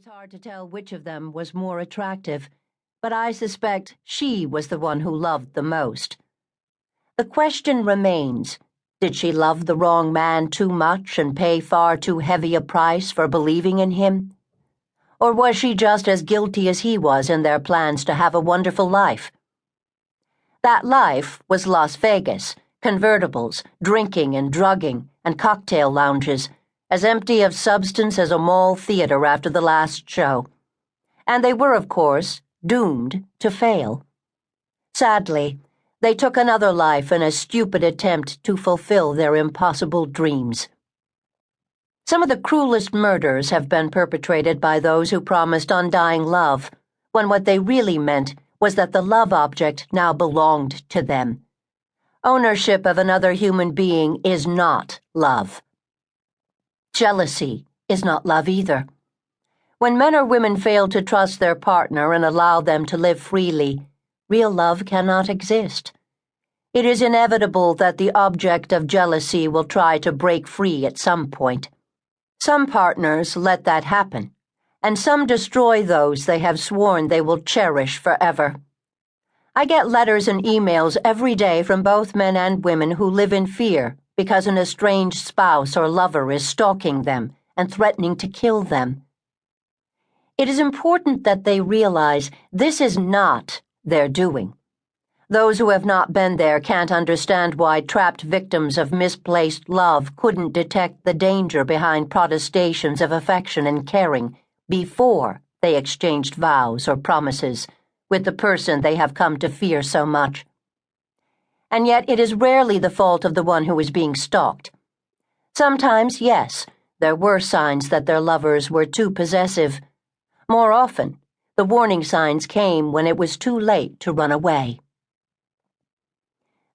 was hard to tell which of them was more attractive, but I suspect she was the one who loved the most. The question remains, did she love the wrong man too much and pay far too heavy a price for believing in him? Or was she just as guilty as he was in their plans to have a wonderful life? That life was Las Vegas, convertibles, drinking and drugging, and cocktail lounges, as empty of substance as a mall theater after the last show. And they were, of course, doomed to fail. Sadly, they took another life in a stupid attempt to fulfill their impossible dreams. Some of the cruelest murders have been perpetrated by those who promised undying love, when what they really meant was that the love object now belonged to them. Ownership of another human being is not love. Jealousy is not love either. When men or women fail to trust their partner and allow them to live freely, real love cannot exist. It is inevitable that the object of jealousy will try to break free at some point. Some partners let that happen, and some destroy those they have sworn they will cherish forever. I get letters and emails every day from both men and women who live in fear because an estranged spouse or lover is stalking them and threatening to kill them. It is important that they realize this is not their doing. Those who have not been there can't understand why trapped victims of misplaced love couldn't detect the danger behind protestations of affection and caring before they exchanged vows or promises with the person they have come to fear so much. And yet it is rarely the fault of the one who is being stalked. Sometimes, yes, there were signs that their lovers were too possessive. More often, the warning signs came when it was too late to run away.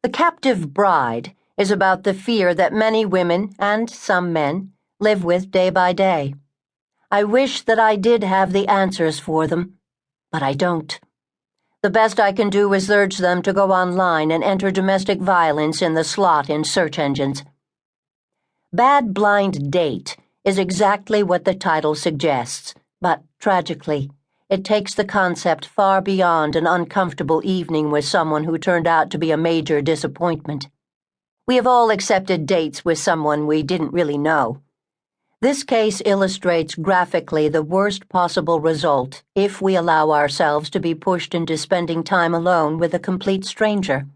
The Captive Bride is about the fear that many women, and some men, live with day by day. I wish that I did have the answers for them, but I don't. The best I can do is urge them to go online and enter domestic violence in the slot in search engines. Bad Blind Date is exactly what the title suggests, but tragically, it takes the concept far beyond an uncomfortable evening with someone who turned out to be a major disappointment. We have all accepted dates with someone we didn't really know. This case illustrates graphically the worst possible result if we allow ourselves to be pushed into spending time alone with a complete stranger.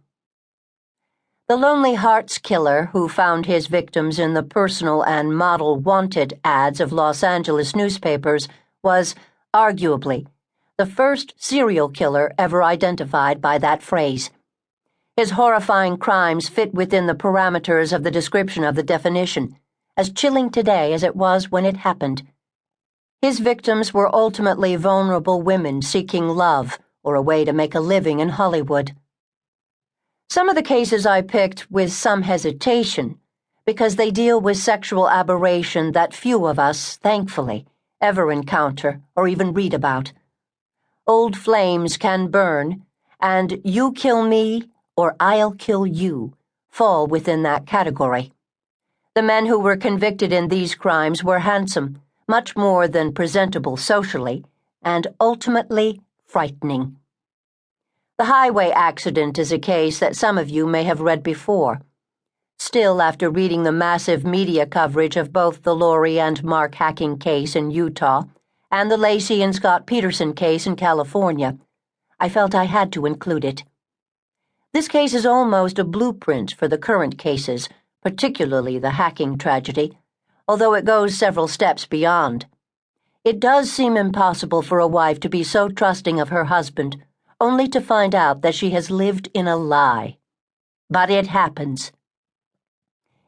The Lonely Hearts Killer, who found his victims in the personal and model wanted ads of Los Angeles newspapers, was, arguably, the first serial killer ever identified by that phrase. His horrifying crimes fit within the parameters of the description of the definition, as chilling today as it was when it happened. His victims were ultimately vulnerable women seeking love or a way to make a living in Hollywood. Some of the cases I picked with some hesitation because they deal with sexual aberration that few of us, thankfully, ever encounter or even read about. Old flames can burn, and you kill me or I'll kill you fall within that category. The men who were convicted in these crimes were handsome, much more than presentable socially, and ultimately frightening. The highway accident is a case that some of you may have read before. Still, after reading the massive media coverage of both the Lori and Mark hacking case in Utah and the Lacey and Scott Peterson case in California, I felt I had to include it. This case is almost a blueprint for the current cases, particularly the hacking tragedy, although it goes several steps beyond. It does seem impossible for a wife to be so trusting of her husband, only to find out that she has lived in a lie. But it happens.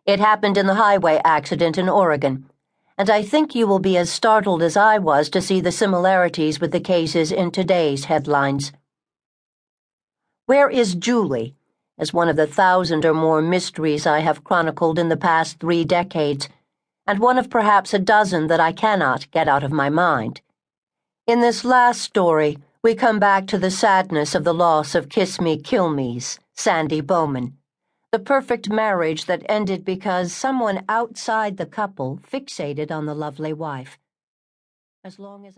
It happened in the highway accident in Oregon, and I think you will be as startled as I was to see the similarities with the cases in today's headlines. Where is Julie? As one of the 1,000 or more mysteries I have chronicled in the past 3 decades, and one of perhaps a dozen that I cannot get out of my mind. In this last story, we come back to the sadness of the loss of Kiss Me, Kill Me's Sandy Bowman, the perfect marriage that ended because someone outside the couple fixated on the lovely wife. As long as